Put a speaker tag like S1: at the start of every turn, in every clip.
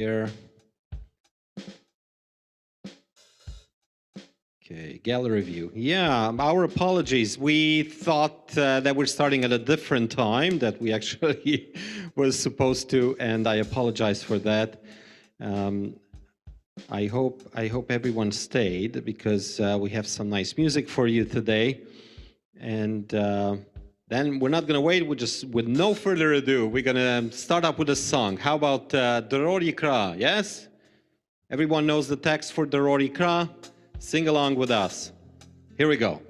S1: Here. Okay, gallery view. Yeah, our apologies. We thought that we're starting at a different time that we actually was supposed to, and I apologize for that. I hope everyone stayed because we have some nice music for you today, and then we're not going to wait. We're just, with no further ado, we're going to start up with a song. How about Doror Yikra? Yes, everyone knows the text for Doror Yikra. Sing along with us. Here we go.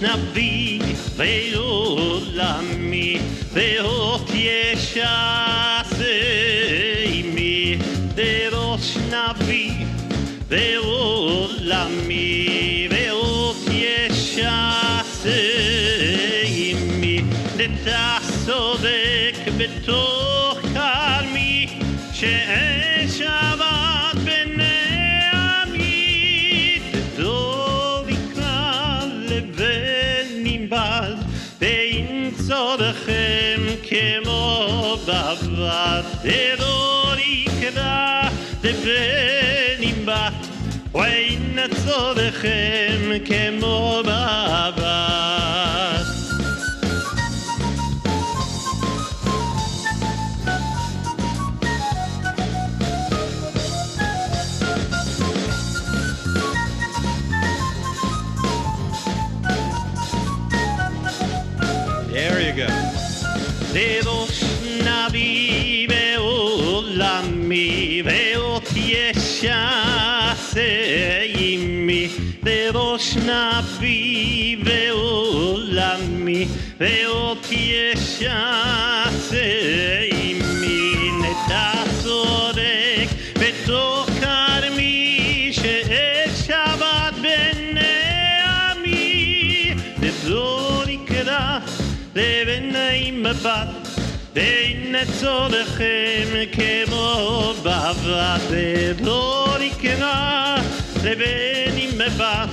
S2: נביא ועולמי ואות ישעשה עמי דרוש נביא ועולמי ואות ישעשה עמי לתסודק בתוך כרמי שאין שבת בני עמי תדור יקרא ונמבד ואין צורכם כמו בבת תדור יקרא ונמבד ואין צורכם כמו בבת
S1: There you go.
S2: דרוש נביא בעולמי ואות ישעשה עמי דרוש נביא בעולמי ואות ישעשה עמי נטע צודק בתוך כרמי שאין שבת בני עמי דדור יקרא לבנים בבת ואין צורכם כמו בבת דדור יקרא לבנים בבת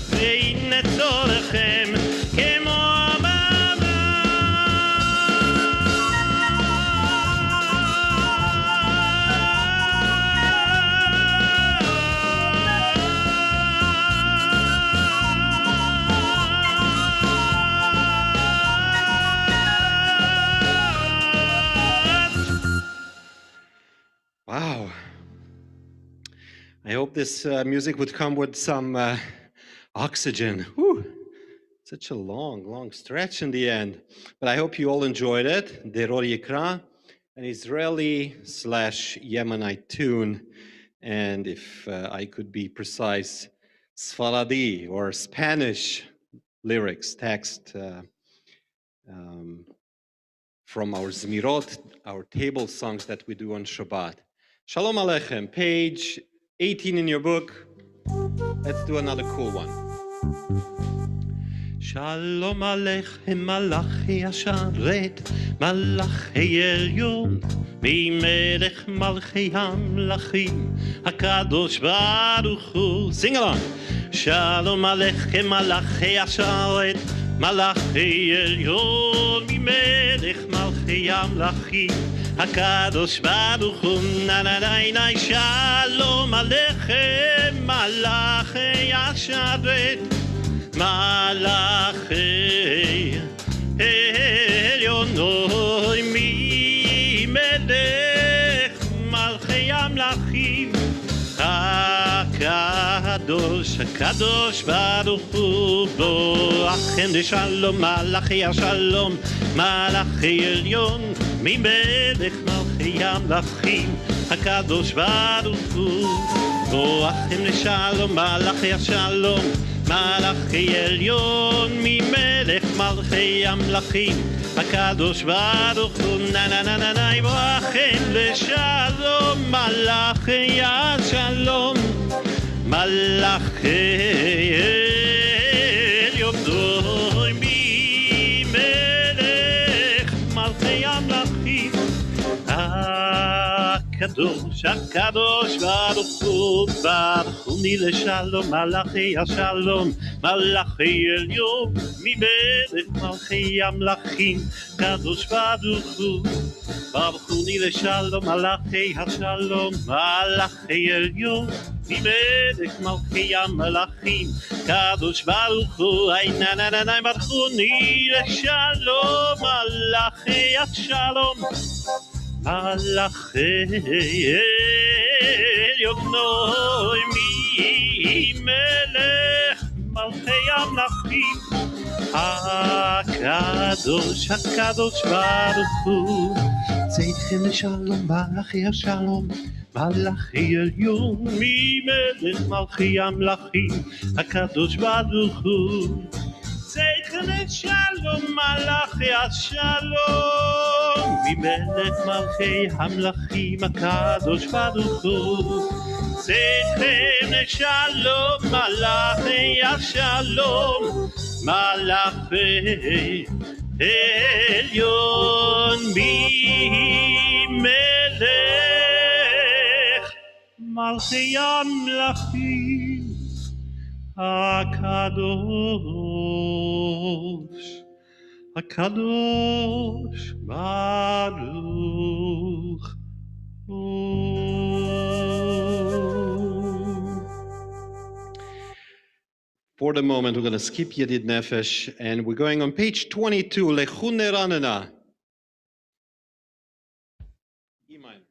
S2: ואין צורכם כמו
S1: Wow. I hope this music would come with some oxygen. Whew. Such a long stretch in the end. But I hope you all enjoyed it. Deror Yikra, an Israeli/Yemenite tune. And if I could be precise, Sfaradi or Spanish lyrics, text from our Zmirot, our table songs that we do on Shabbat. Shalom Aleichem, page 18 in your book. Let's do another cool one.
S2: Shalom Aleichem, Malachi Asharet, Malachi Elyon, Mimelech Malchi Hamlachim, HaKadosh Baruch Hu. Sing along. Shalom Aleichem, Malachi Asharet, Malachi Elyon, Mimelech Malchi Hamlachim, HaKadosh Baruch Hu. Na na na na. Shalom Aleichem, Malachi Asharet, Malachi Elyonoy Mimelech Malchi Hamlachim HaKadosh HaKadosh Baruch Hu Boachem Shalom Malachi Shalom Malachi Elyon Mimelech Malchi Hamlachim HaKadosh Baruch Hu Boachem Shalom Malachi Shalom Malachi Elyon Mimelech Malchi Hamlachim HaKadosh Baruch Hu. Na na na na na. Boachem Shalom Malachi Shalom Malachi Elyon Mimelech Malchi Hamlachim HaKadosh HaKadosh Baruch Hu Baruch Hu Nile Shalom Malachi Shalom Malachi Elyon Mimelech Malchi Hamlachim Kadosh Baruch Hu Baruch Hu Nile Shalom Malachi Shalom Malachi Elyon Mimelech Malchi Hamlachim Kadosh Baruch Hu. Ay na na na na. Baruch Hu Nile Shalom Malachi Shalom Malachi Elyonoy Mimelech Malchi Hamlachim HaKadosh HaKadosh Baruch Hu. Tzedchem Shalom Malachi Shalom Malachi Elyon Mimelech Malchi Hamlachim HaKadosh Baruch Hu. Tzedchem Shalom Malachi Shalom Mimelech Malchi Hamlachim HaKadosh Baruch Hu. Tzedchem Shalom Malachi Shalom Malachi Elyon Mimelech Malchi Hamlachim HaKadosh Baruch Hu.
S1: For the moment, we're going to skip Yedid Nefesh, and we're going on page 22, Lechu Neranena. E minor.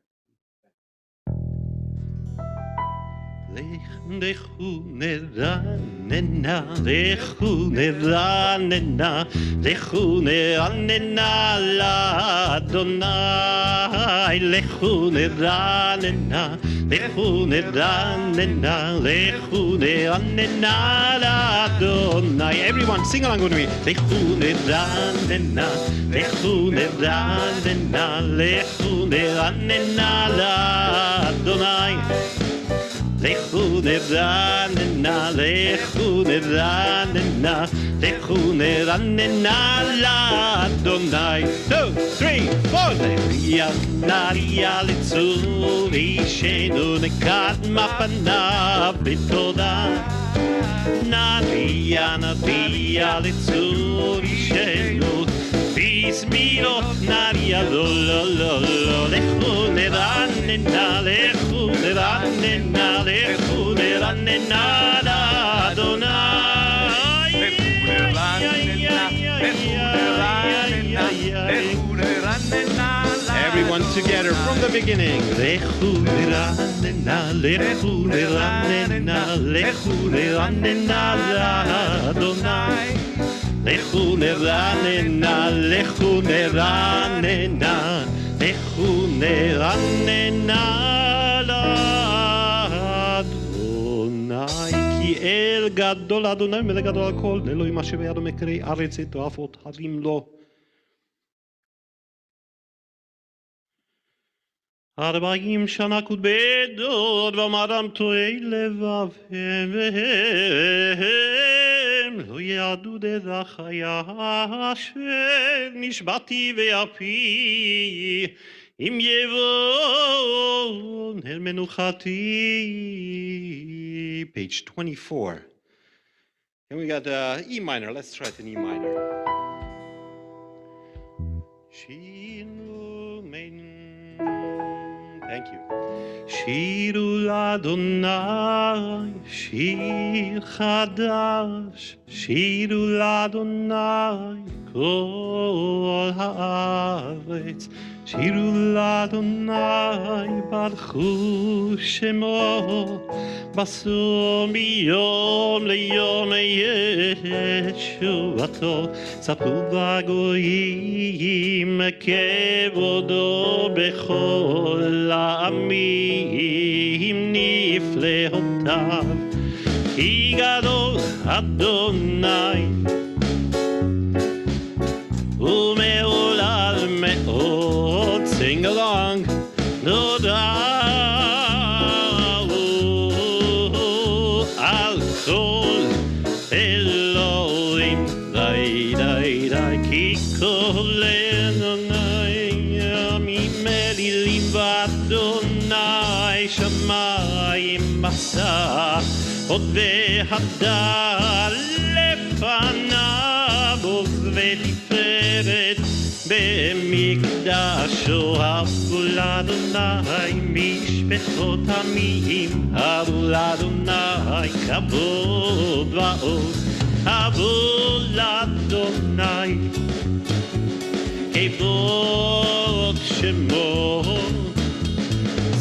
S2: Lechu neranena, lechu neranena, lechu neranena l'Adonai. Lechu neranena, lechu neranena, lechu neranena l'Adonai. Everyone, sing along with me. Lechu neranena, lechu neranena, lechu neranena l'Adonai. Lechu neranena, lechu neranena, lechu neranena l'Adonai. 2, 3, 4. Naria, naria litzur ishenu nekadma panav b'toda. Naria, naria litzur ishenu b'zmirot. Naria lo lo lo lo. Lechu neranena, lechu neranena, lechu neranena l'Adonai.
S1: Everyone together from the beginning.
S2: Lechu neranena, lechu neranena, lechu neranena l'Adonai. Lechu neranena, lechu neranena, lechu neranena l'Adonai. Ki el gadol Adonai mele gadol hakol, לאלוהים אשר בידו מקרי ארץ את תועפות הרים לו. 40 שנה כובדות ואמרם טועי לבבם והם לא ידעו דרכי אשר נשבעתי ואפי אם יבוא אל מנוחתי.
S1: Page 24. And we got E minor. Let's try it in E minor. Thank you.
S2: שירו לאדוני שיר חדש, שירו לאדוני כל הארץ, שירו לאדוני ברכו שמו, בסור מיום ליום ישועתו, ספרו בגויים כבודו בכל העמים נפלאותיו, כי גדול אדוני ומעולל מאוד. Sing along, נודעו על כל אלוהים, די די די, כי כל עמים אלילים ואדוני שמיים עשה, עוד והדר לפניו עוז ותפארת במקדשו. הבו לאדוני משפחות עמים, הבו לאדוני כבוד ועוז, הבו לאדוני כבוד שמו,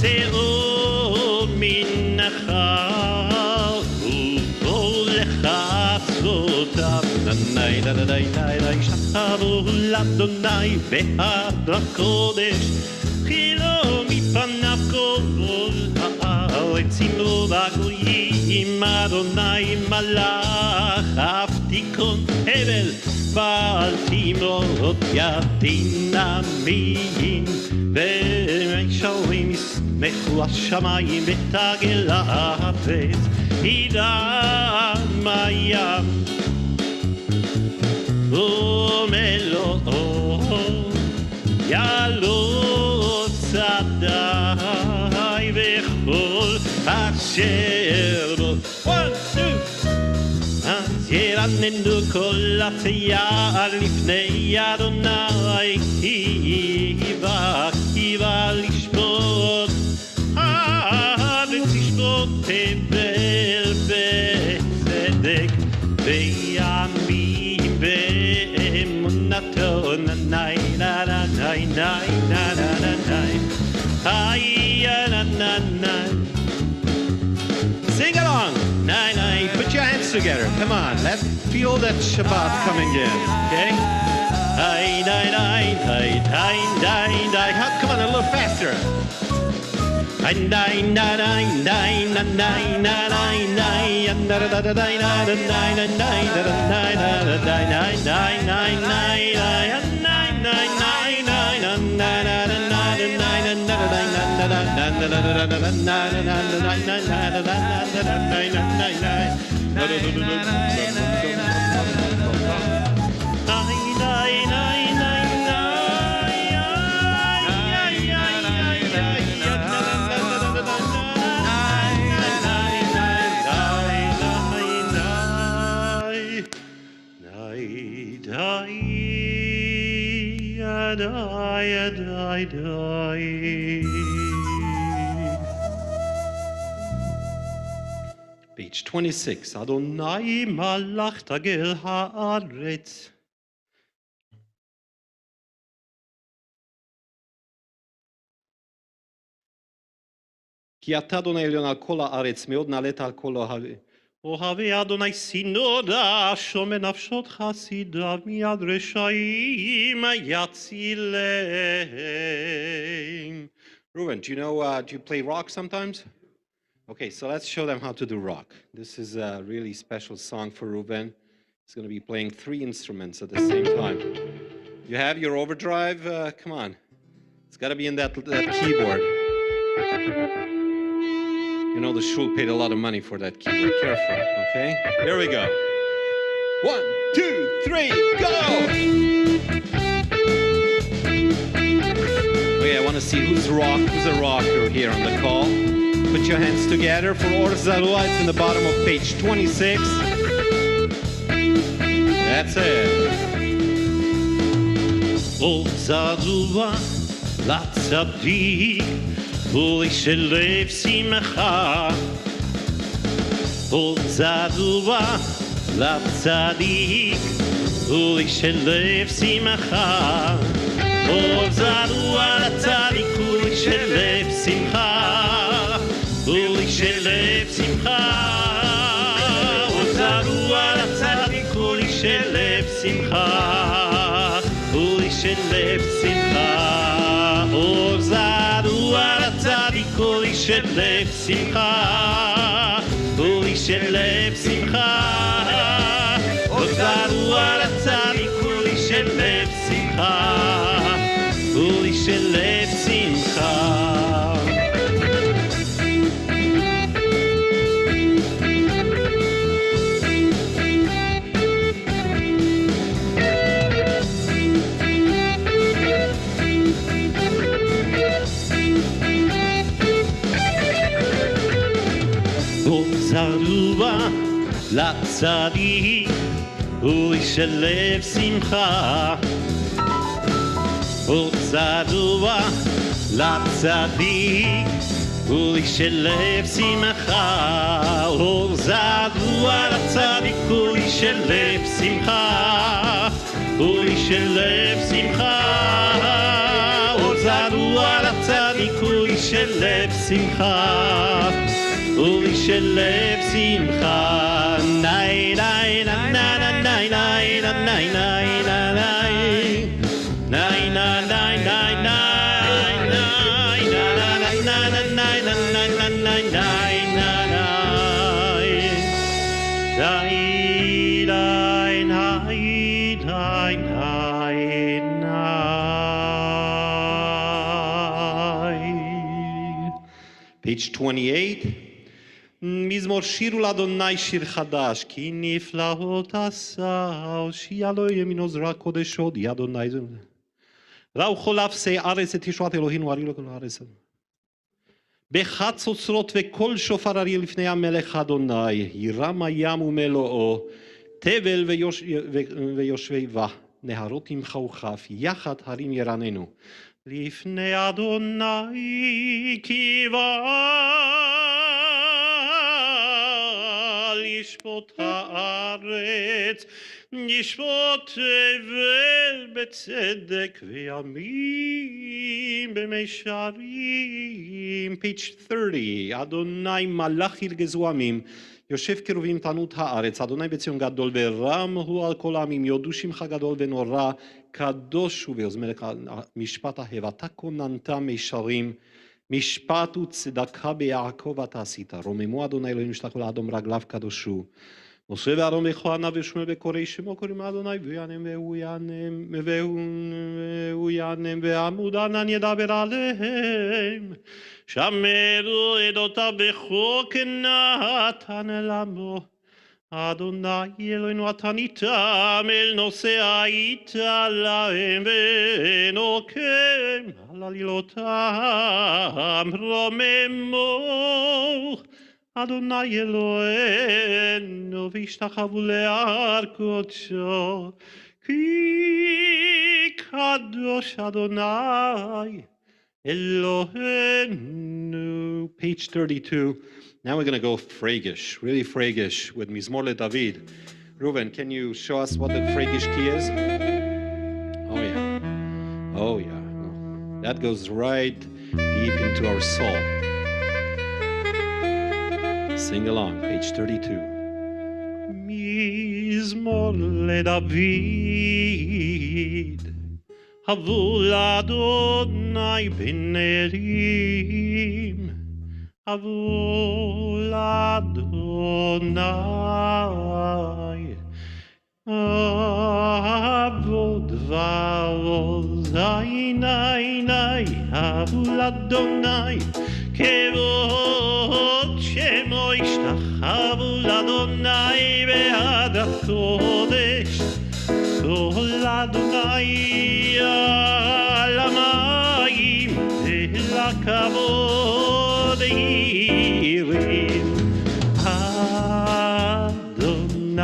S2: שאול מן החר ובואו לחצותיו. נאי נאי נאי נאי שחרו לאדוני בהר הקודש, כי לא מפניו כל הארץ. ימלאו בגויים אדוני מלך, אף תיכון הבל ואל תמלוך ידין עמים, ומשלים ישמחו השמיים ותגל הארץ. ידם הים ומלואו יעלו צדי וכל אשר בו. 1, 2. אז ירננו כל התייר לפני אדוני, כי בא לשפוט הארץ, לשפוט תבל בצדק וימים באמונתו. נאי נאי נאי נאי נאי נאי נאי נאי. Sing along. Nai nai. Put your hands together. Come on. Let's feel that Shabbat coming in. Okay? Nai nai nai nai nai nai nai. Come on, a little faster. Nai nai nai nai nai nai nai nai nai. Da da da da nai nai nai nai nai da da nai nai nai nai nai nai nai nai nai nai nai nai nai. Page 26. Adonai malach tagel haaretz. כי אתה אדוני עליון על כל הארץ, מאוד נעלית על כל אוהבי. אוהבי אדוני סינודה, שומר נפשות חסידיו, מיד רשעים יצילם. Reuben, do you play rock sometimes? Okay, so let's show them how to do rock. This is a really special song for Reuben. He's going to be playing 3 instruments at the same time. You have your overdrive? Come on. It's got to be in that keyboard.
S1: You know, the shul paid a lot of money for that keyboard. Careful, okay? Here we go. 1, 2, 3, go! Okay, I want to see who's a rocker here on the call. Put your hands together for Or Zarua. It's in the bottom of page 26. That's it.
S2: Or Zarua, לצדיק, ולשלב שמחה. Or Zarua, לצדיק, ולשלב שמחה. Or Zarua, לצדיק, ולשלב שמחה. ולשלב שמחה. Or Zarua, לצדיק, ולשלב שמחה. ולשלב שמחה. Or Zarua, לצדיק, ולשלב שמחה. ולשלב שמחה. Or Zarua, לצדיק, ולשלב שמחה. ולשלב שמחה. Zarua, לצדיק, ולשלב שמחה. Or Zarua, לצדיק, ולשלב שמחה. Or Zarua, לצדיק, ולשלב שמחה. ולשלב שמחה. Or Zarua, לצדיק, ולשלב שמחה. ולשלב שמחה. ניי ניי ניי ניי ניי ניי ניי ניי ניי
S1: Page 28. מזמור שירו לאדוני שיר חדש, כי נפלאות עשה, הושיע לו ימינו זרוע קודש הודי אדוני. ראו כל אפסי ארץ את ישועת אלוהינו, הרי לו כל הארץ. בחצוצרות וקול שופר אריה לפני המלך אדוני, ירם הים ומלואו, תבל ויושבי בה, נהרות ימחאו כף, יחד הרים ירננו. לפני אדוני כי ישפוט הארץ, ישפוט תבל בצדק וימים במישרים. Page 30. אדוני מלך ירגזו עמים, יושב קרובים תענות הארץ. אדוני בציון גדול ורם הוא על כל העמים, יודו שמך גדול ונורא, קדוש הוא ויוזמר משפט אהב. אתה כוננת מישרים, משפט וצדקה ביעקב אתה עשית. רוממו אדוני אלוהים משתחו לאדום רגליו קדושו. משה ואהרון וכהניו ושמואל וקוראי שמו קוראים אדוני והוא ינם ועמוד ענן ידבר עליהם. שמרו עדותיו בחוק נתן למו. אדוני אלוהינו אתה ניתם אל נושא היית להם ונוקם על עלילותם רוממו. אדוני אלוהינו והשתחוו להר קודשו, כי קדוש אדוני אלוהינו. Page 32. Now we're going to go Phragish, really Phragish with Mizmor LeDavid. Reuven, can you show us what the Phragish key is? Oh yeah. Oh yeah. That goes right deep into our soul. Sing along, page 32.
S2: מזמור לדוד, הבו לאדוני בנרים, הבו לאדוני, עבוד ועוז, עיני, הבו לאדוני, כבוד שמו ישתחוו לאדוני בעד הקודש כל אדוני על המים אל הכבוד ירים אדוני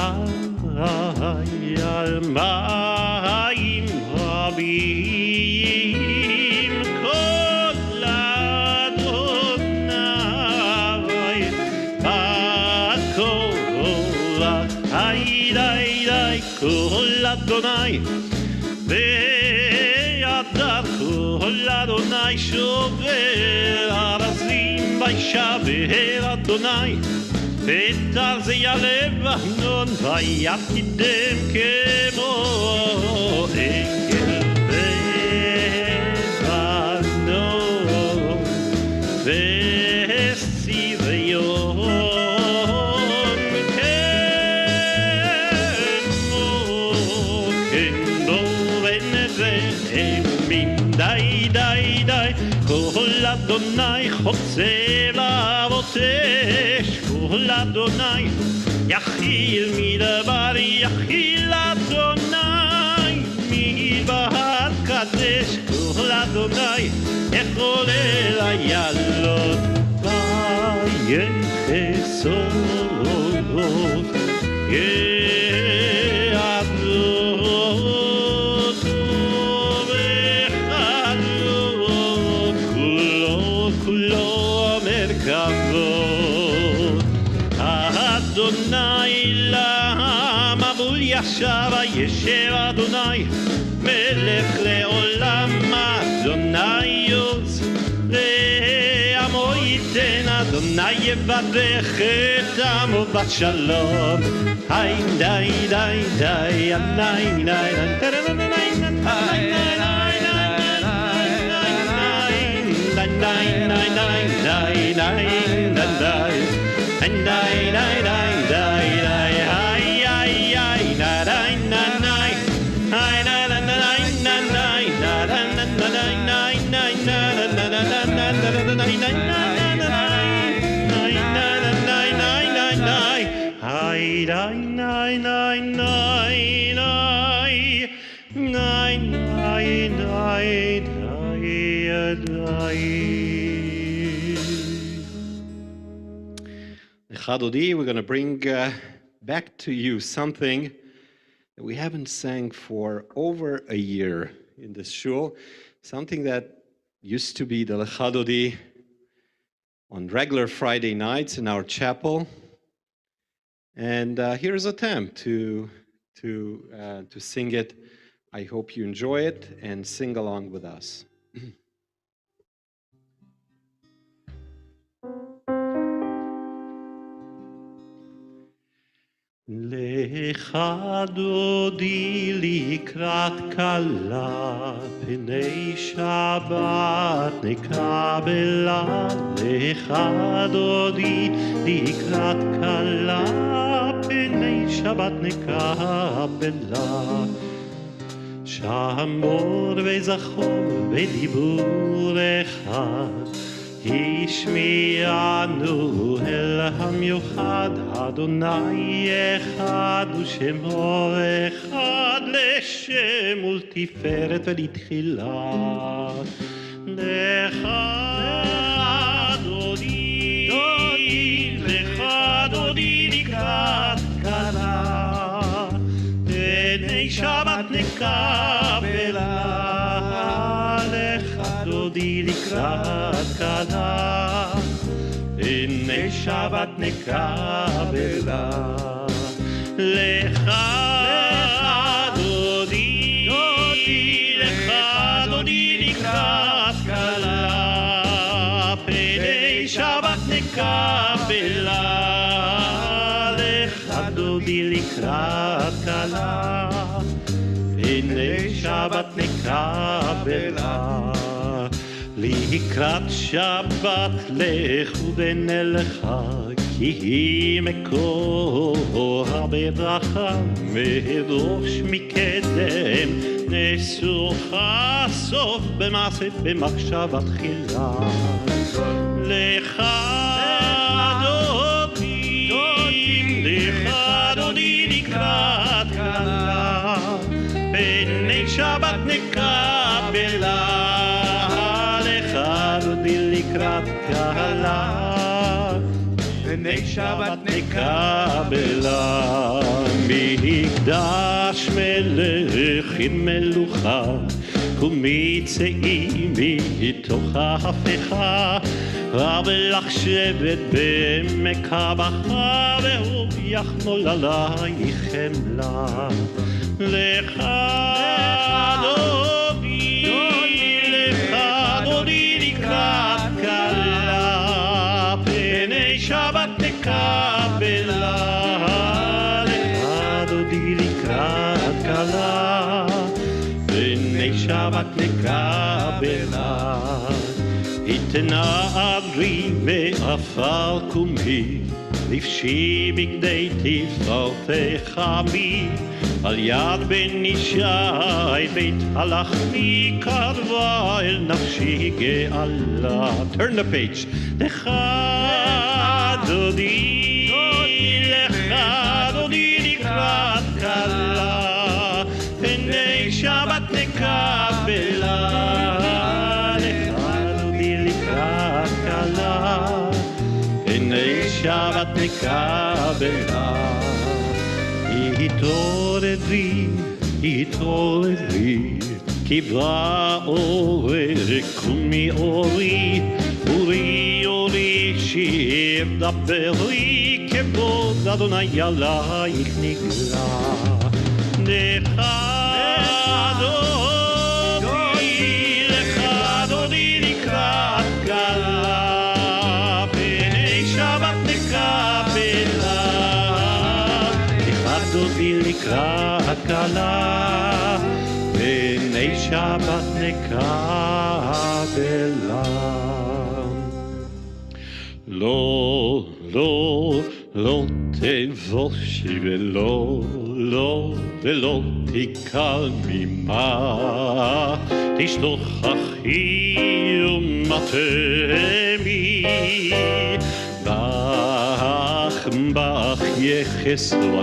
S2: על מים רבים כל אדוני בכוח היי כל אדוני וידעת כל אדוני שובר ארזים וישבר אדוני את ארזי הלבנון ויפקידם כמו עגל לבנון וסיריון כמו ונבלים די כל אדוני חוצה לאבות אש כל אדוני יכיל מדבר יכיל אדוני מבעד קדש כל אדוני יכול אל הילוד ויחסות יעדות וחדות כולו מרכבות אדוני למבול ישב ישב אדוני מלך לעולם אדוני יוז לעמו ייתן אדוני יברך את עמו בשלום היי די עלי
S1: Chadodi, we're going to bring back to you something that we haven't sang for over a year in this shul, something that used to be the Chadodi on regular Friday nights in our chapel. And here's an attempt to sing it. I hope you enjoy it and sing along with us.
S2: לך דודי לקראת כלה פני שבת נקבלה לך דודי לקראת כלה פני שבת נקבלה שמור וזכור בדיבור אחד השמיענו אל המיוחד אדוני אחד ושמו אחד לשם ולתפארת ולתחילה לך דודי לקראת כלה פני שבת נקבלה לך דודי לקראת כלה פני שבת נקבלה לך דודי לקראת כלה פני שבת נקבלה לך דודי לקראת כלה פני שבת נקבלה לקראת שבת לכו ונלכה כי מקור בברכה מדרוש מקדם נשוכה סוף במעשה במחשבה תחילה לך דודי לקראת כלה, פני שבת נקבלה, לך דודי לקראת כלה, פני שבת נקבלה. מקדש מלכים מלוכה, ומצאים מתוך ההפכה, רב לך שבט בעמק הבכה, והוא יחמול עלייך חמלה. לך דודי לקראת כלה, פני שבת נקבלה, לך דודי לקראת כלה, פני שבת נקבלה. התנערי מעפר קומי, לבשי בגדי תפארתך עמי, על יד בן ישי בית הלחמי, קרבה אל נפשי גאלה. Turn the page. לך דודי לקראת כלה, פני שבת נקבלה, לך דודי לקראת כלה, פני שבת נקבלה. התעוררי, כי בא אורך ומאורי, אורי שיר דברי, כבוד אדוני עלייך נגלה. לך דודי לקראת כלה, פני שבת נקבלה, לך דודי לקראת כלה, פני שבת נקבלה. לא תבושי ולא תיקל ממה, תשתוכחי ומטמי, בך יחסו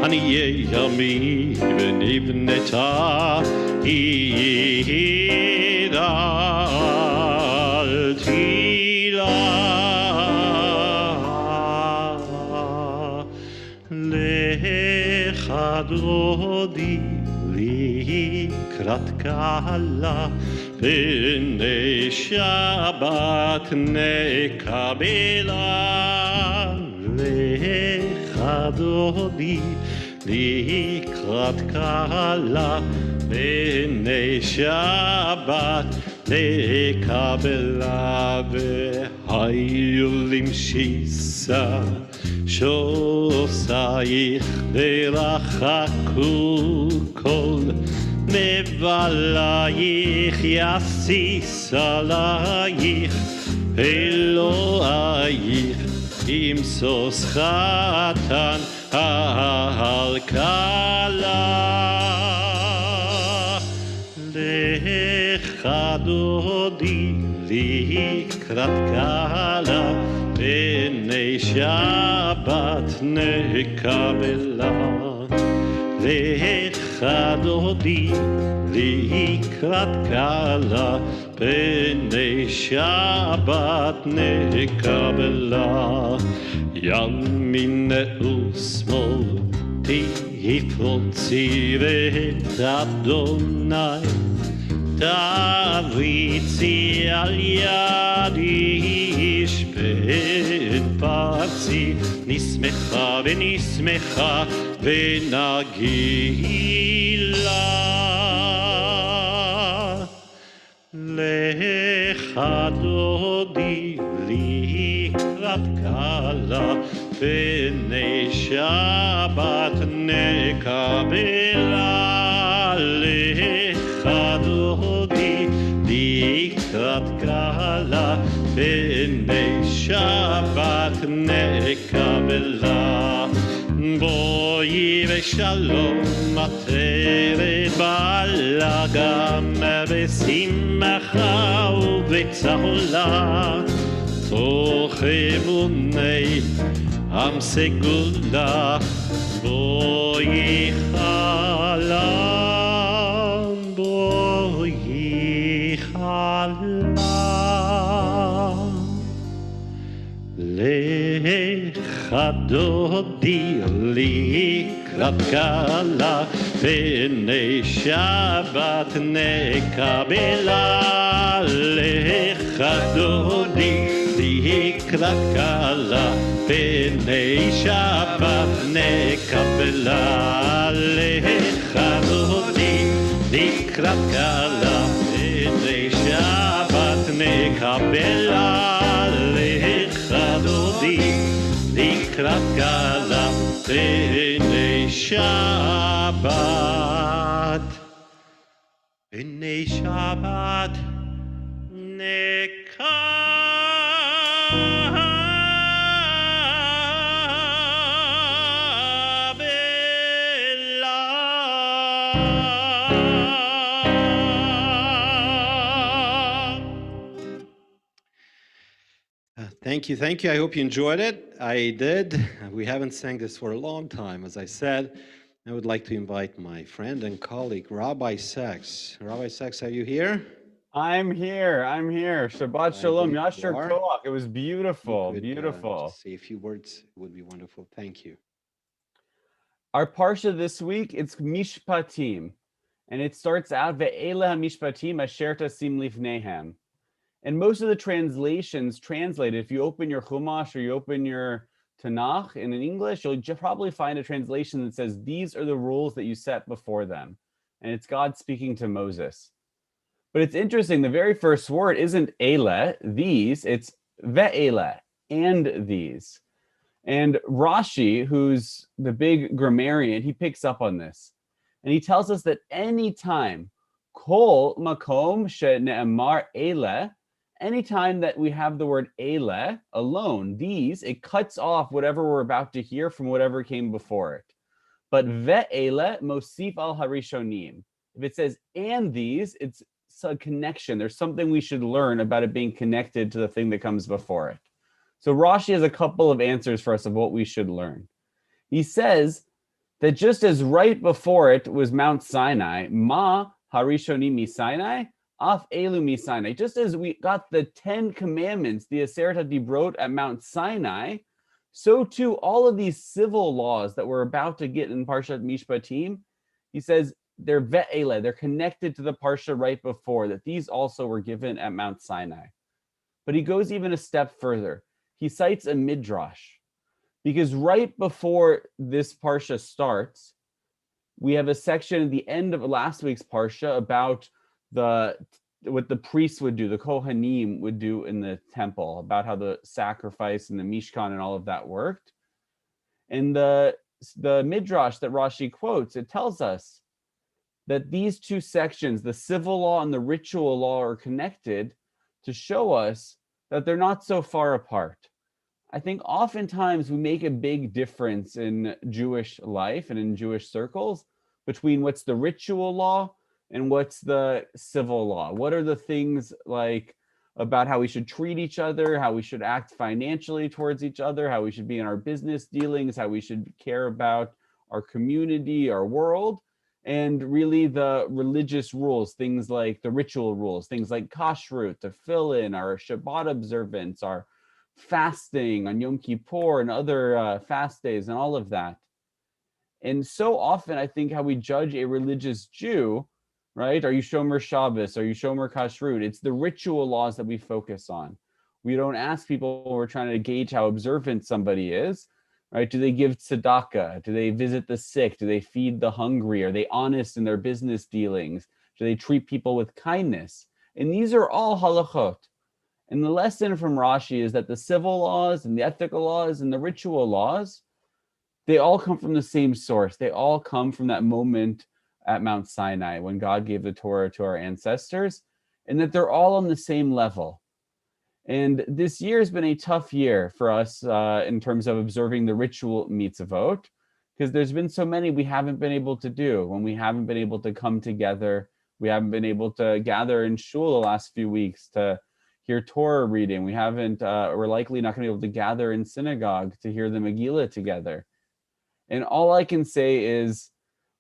S2: עניי עמי, ונבנתה עיר אל תילה. לך דודי לקראת כלה, פני שבת נקבלה. לך דודי לקראת כלה, פני שבת נקבלה. והיו למשיסה שוסייך, ורחקו כל מבלייך, יסיס עלייך אלוהייך, ימסוס חתן על כלה. לך דודי לקראת כלה, פני שבת נקבלה. לך דודי לקראת כלה, פני שבת נקבלה. ימין ושמאל תפרוצי ואת אדוני, תריצי על ידי, שפט פרצי, נשמחה ונגילה. לך דודי לקראת כלה, פני שבת נקבלה. לך דודי לקראת כלה, פני שבת נקבלה. בואי ושלום עטרת בבלגן בשמחה ובצהלה תוך אמוני עם סגולה בואי חלם בואי חלם לך דודי לקראת קלה פני שבת נקבלה לך דודי לקראת קלה פני שבת נקבלה לך דודי לקראת קלה פני שבת נקבלה לקראת קלה פני שבת פני שבת
S1: Thank you, thank you. I hope you enjoyed it. I did. We haven't sang this for a long time, as I said. I would like to invite my friend and colleague, Rabbi Sachs. Rabbi Sachs, are you here?
S3: I'm here. Shabbat Shalom. Yasher Koach. It was beautiful, beautiful.
S1: Just say a few words. It would be wonderful. Thank you.
S3: Our parsha this week, it's Mishpatim. And it starts out, Ve'ela Mishpatim asher tasim lifnehem. And most of the translations translated, if you open your Chumash or you open your Tanakh in English, you'll probably find a translation that says, these are the rules that you set before them. And it's God speaking to Moses. But it's interesting, the very first word isn't ele, these, it's ve'ele, and these. And Rashi, who's the big grammarian, he picks up on this. And he tells us that any time, kol makom she'ne'amar ele, anytime that we have the word ele alone, these, it cuts off whatever we're about to hear from whatever came before it. But ve'ele mosif al harishonim. If it says and these, it's a connection. There's something we should learn about it being connected to the thing that comes before it. So Rashi has a couple of answers for us of what we should learn. He says that just as right before it was Mount Sinai, ma harishonim mi Sinai, af elu mi Sinai. Just as we got the 10 commandments, the Aseret HaDibrot at Mount Sinai, so too all of these civil laws that we're about to get in Parshat Mishpatim, he says they're ve'ele, they're connected to the Parsha right before, that these also were given at Mount Sinai. But he goes even a step further. He cites a midrash, because right before this Parsha starts, we have a section at the end of last week's Parsha about what the priests would do, the Kohanim would do in the temple, about how the sacrifice and the Mishkan and all of that worked. And the midrash that Rashi quotes, it tells us that these two sections, the civil law and the ritual law, are connected to show us that they're not so far apart. I think oftentimes we make a big difference in Jewish life and in Jewish circles between what's the ritual law and what's the civil law. What are the things like about how we should treat each other, how we should act financially towards each other, how we should be in our business dealings, how we should care about our community, our world, and really the religious rules, things like the ritual rules, things like kashrut, tefillin, our Shabbat observance, our fasting on Yom Kippur and other fast days and all of that. And so often I think how we judge a religious Jew, right? Are you Shomer Shabbos? Are you Shomer Kashrut? It's the ritual laws that we focus on. We don't ask people when we're trying to gauge how observant somebody is, right? Do they give tzedakah? Do they visit the sick? Do they feed the hungry? Are they honest in their business dealings? Do they treat people with kindness? And these are all halachot. And the lesson from Rashi is that the civil laws and the ethical laws and the ritual laws, they all come from the same source. They all come from that moment at Mount Sinai when God gave the Torah to our ancestors, and that they're all on the same level. And this year has been a tough year for us in terms of observing the ritual mitzvot. because there's been so many we haven't been able to do, when we haven't been able to come together. We haven't been able to gather in shul the last few weeks to hear Torah reading. We haven't, we're likely not going to be able to gather in synagogue to hear the Megillah together. And all I can say is,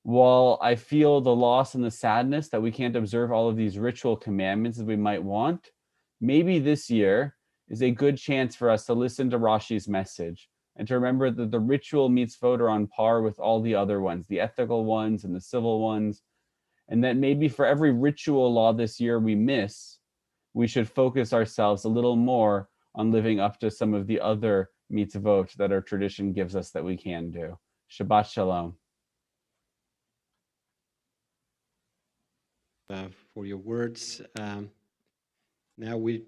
S3: while I feel the loss and the sadness that we can't observe all of these ritual commandments as we might want, maybe this year is a good chance for us to listen to Rashi's message and to remember that the ritual mitzvot are on par with all the other ones, the ethical ones and the civil ones, and that maybe for every ritual law this year we miss, we should focus ourselves a little more on living up to some of the other mitzvot that our tradition gives us that we can do. Shabbat Shalom.
S1: For your words. Now we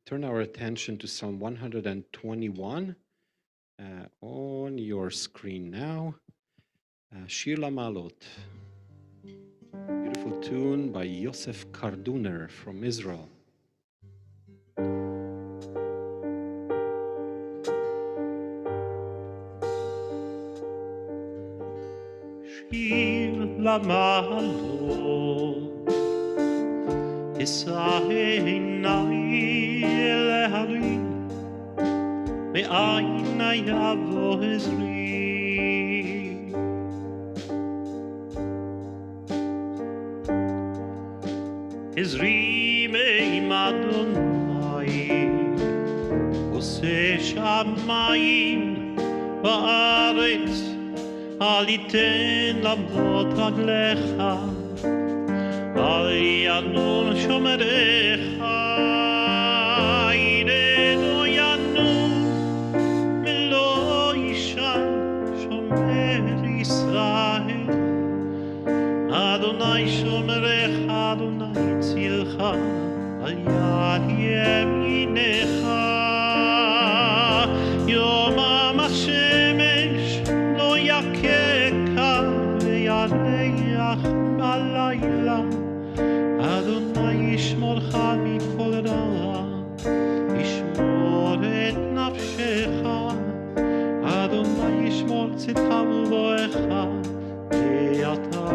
S1: turn our attention to Psalm 121 on your screen now. Shir Lamalot, beautiful tune by Yosef Karduner from Israel.
S2: Shir Lamalot אשא עיני אל ההרים, מאין יבוא עזרי. עזרי מעם אדוני, עושה שמיים וארץ, אל יתן למות רגליך. אל ינום שומריך, עינינו ינום, ולא יישן שומר ישראל. אדוני שומריך, אדוני צילך, על יד ימינך. יומם השמש לא יככה, וירח בלילה. אדוני ישמורך מכל רע, ישמור את נפשך. אדוני ישמור צאתך ובואך, ואתה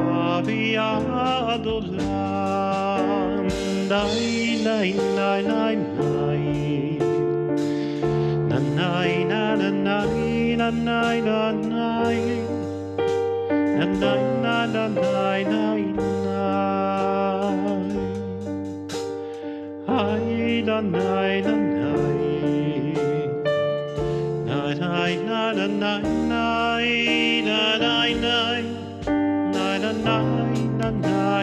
S2: ביד עולם. די די די די די די די די די די די די na na na na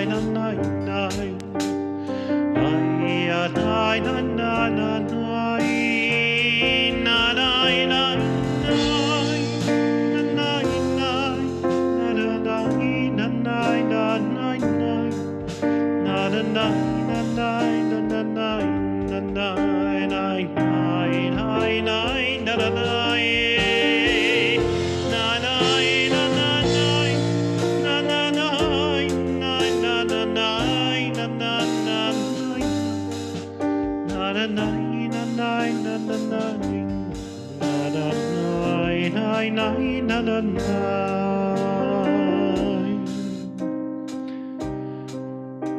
S2: na na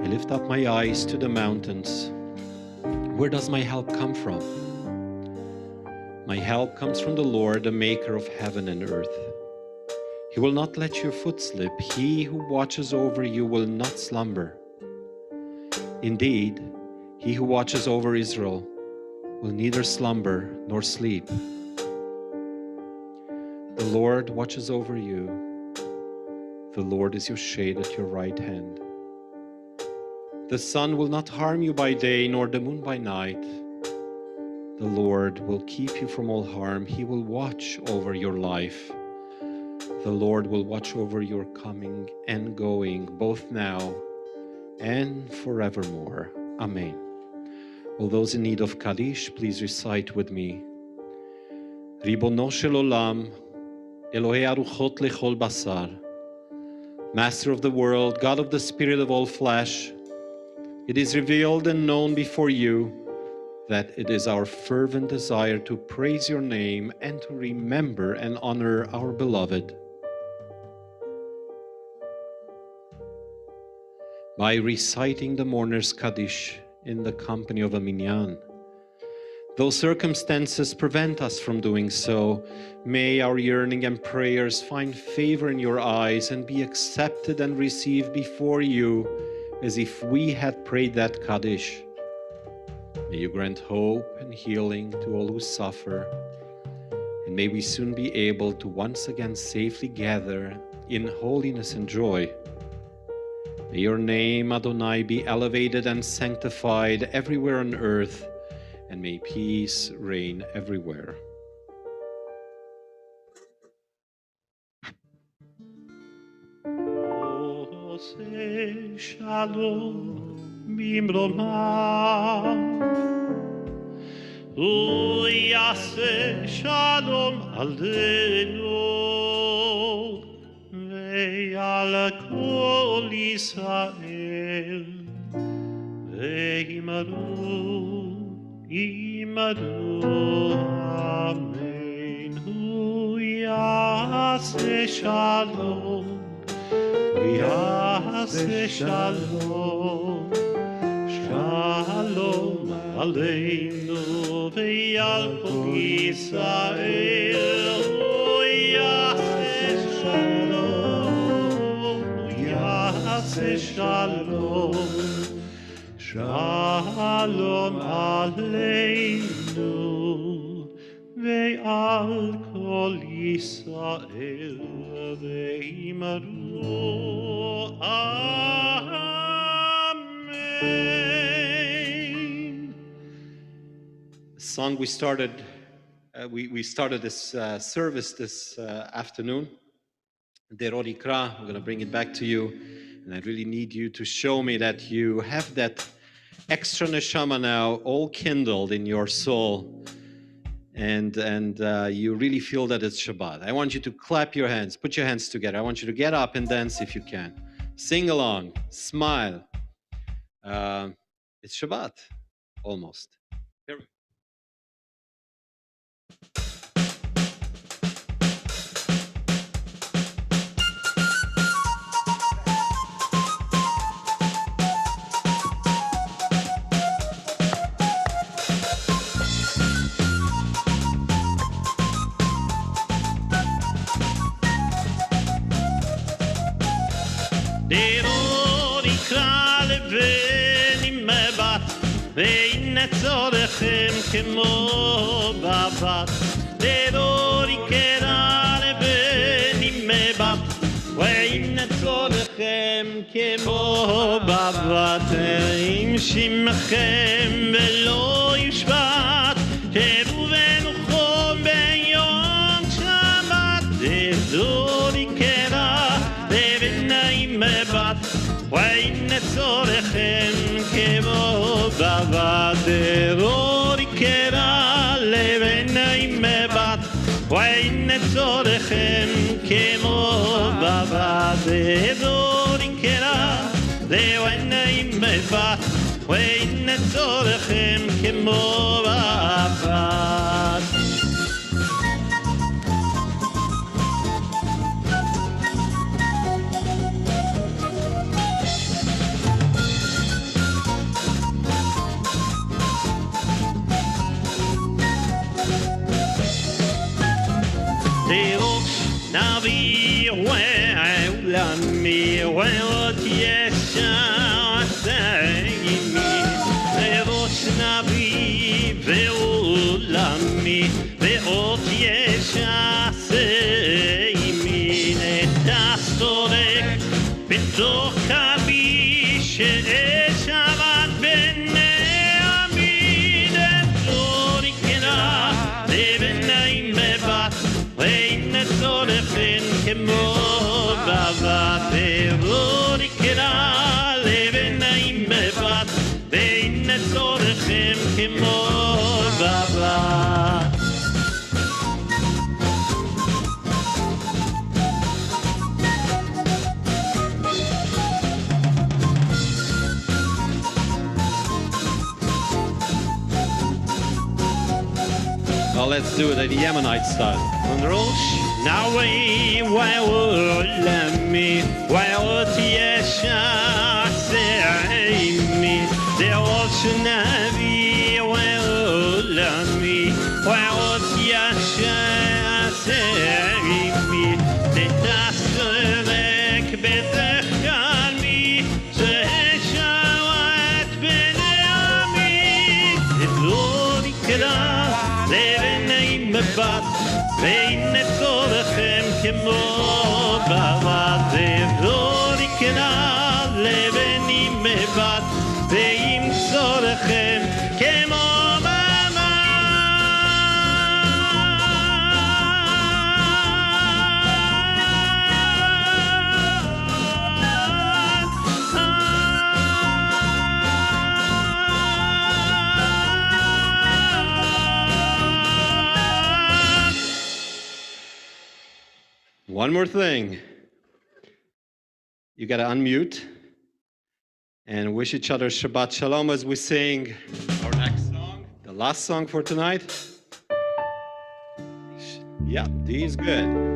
S1: I lift up my eyes to the mountains. Where does my help come from? My help comes from the Lord, the maker of heaven and earth. He will not let your foot slip. He who watches over you will not slumber. Indeed, he who watches over Israel will neither slumber nor sleep. The Lord watches over you. The Lord is your shade at your right hand. The sun will not harm you by day, nor the moon by night. The Lord will keep you from all harm. He will watch over your life. The Lord will watch over your coming and going, both now and forevermore. Amen. All those in need of Kaddish, please recite with me. Ribono shel olam, Elohei aruchot lechol basar. Master of the world, God of the spirit of all flesh, it is revealed and known before you that it is our fervent desire to praise your name and to remember and honor our beloved. by reciting the mourner's Kaddish in the company of a minyan. Though circumstances prevent us from doing so, may our yearning and prayers find favor in your eyes and be accepted and received before you as if we had prayed that Kaddish. May you grant hope and healing to all who suffer, and may we soon be able to once again safely gather in holiness and joy. May your name, Adonai, be elevated and sanctified everywhere on earth, and may peace reign everywhere.
S2: Ose shalom bimroma, uyase shalom aleinu, ve'al kol Yisrael, ve'imaru amen. Hu yaseh shalom, yaseh shalom, shalom aleinu ve'al kol Yisrael. Hu yaseh shalom, yaseh shalom, shalom aleinu ve'al kol Yisrael ve'imaru amen.
S1: The song we started this service this afternoon, Deror Ikra. We're going to bring it back to you, and I really need you to show me that you have that extra neshama now all kindled in your soul, and you really feel that it's Shabbat. I want you to clap your hands, put your hands together. I want you to get up and dance if you can. Sing along, smile. It's Shabbat, almost. Here we go.
S2: Deror ikra leveni mebat, ve'ine tzorchem kemo babat. Deror ikra leveni mebat, ve'ine tzorchem kemo babat. Im shimchem ve'lo yushbat, teru ve'nuchom be'yom Shabbat. Deror ikra mebat, ve'in tzorchem kemo babat. Deror ikra levenai mebat, ve'in tzorchem kemo babat. Deror ikra levenai mebat, ve'in tzorchem kemo babat. Navi we'ulami we'ot yeshar seimi, Erosh navi we'ulami we'ot yeshar seimi. Netasorek b'toch kavi she'eshavat b'nei amin. Deror ikra levenai mebat, ve'in tzorchem kemo babat. Deror ikra levenai mebat, ve'in tzorchem kemo babat.
S1: Well, let's do it at the Yemenite style.
S2: On Rosh Nawi we'ulami we'ot yeshar Zechanmi, Zechanat Beneami, Zidoni Keda, Levenei Mebat, Veine Kolechem Kemo Bava, Zidoni Keda, Leveni Mebat, Veim Kolechem Kemo
S1: One more thing. You got to unmute and wish each other Shabbat Shalom as we sing our next song, the last song for tonight. Yeah, D is good.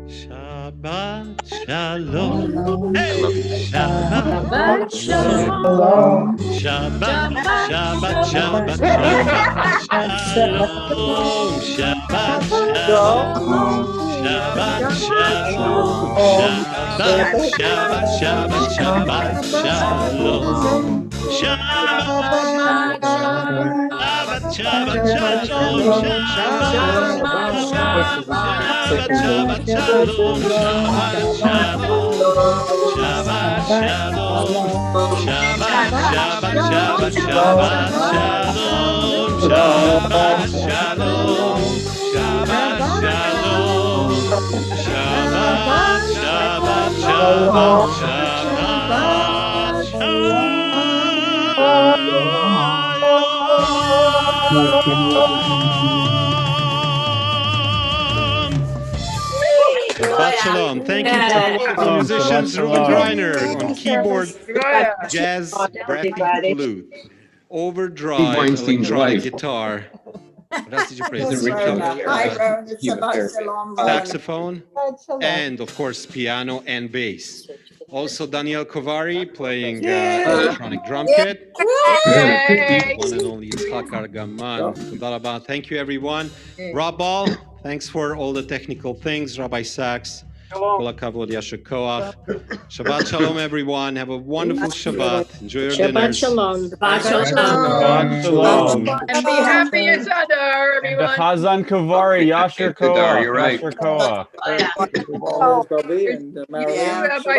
S2: Shabbat Shalom. Hey! Shabbat
S4: Shalom.
S2: Shabbat, Shabbat, Shabbat, Shabbat, Shalom. Shabbat, Shalom. Shabbat, Shalom. Shabbat, Shabbat, Shabbat, Shabbat, Shalom. Shabbat, Shabbat, Shalom. Shabbat, Shabbat, Shalom. Shabbat, Shalom. Shabbat, Shalom. Shabbat, Shabbat, Shabbat, Shabbat, Shalom. Shabbat, Shalom. Shabbat, Shalom. Shabbat, Shabbat, Shabbat, Shabbat,
S1: Shabbat Shalom. Thank you to the wonderful musicians, Ruben Greiner on keyboard, jazz, brassy flute, overdrive, electronic guitar. What else did you play? Saxophone, and of course piano and bass. Also Daniel Kovari playing electronic drum kit. One and only Yitzhak Argaman. Toda rabah. Thank you everyone. Rob Ball, thanks for all the technical things. Rabbi Sachs. Kol hakavod, yasher koach. Shabbat Shalom everyone. Have a wonderful Shabbat. Enjoy your dinners.
S4: Shalom.
S3: Shabbat Shalom.
S5: And be happy it's Adar,
S3: The
S5: everyone.
S3: Chazan Kavari, Yasher Koach.
S6: You're right.
S3: Yasher Koach.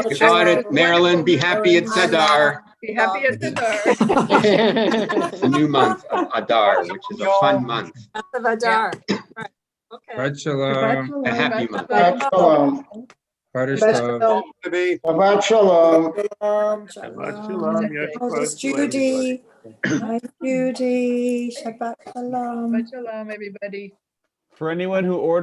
S6: You got it, Marilyn. Be happy it's Adar.
S5: Be happy it's Adar.
S6: It's a new month of Adar, which is a fun month,
S4: Of Adar. Right. Okay.
S7: Shabbat Shalom.
S6: a happy month.
S4: Shabbat
S7: Shalom. Shabbat Shalom.
S2: Shabbat Shalom.
S8: This is Judy. Hi, Judy. Shabbat Shalom.
S5: Shabbat Shalom, everybody.
S3: For anyone who ordered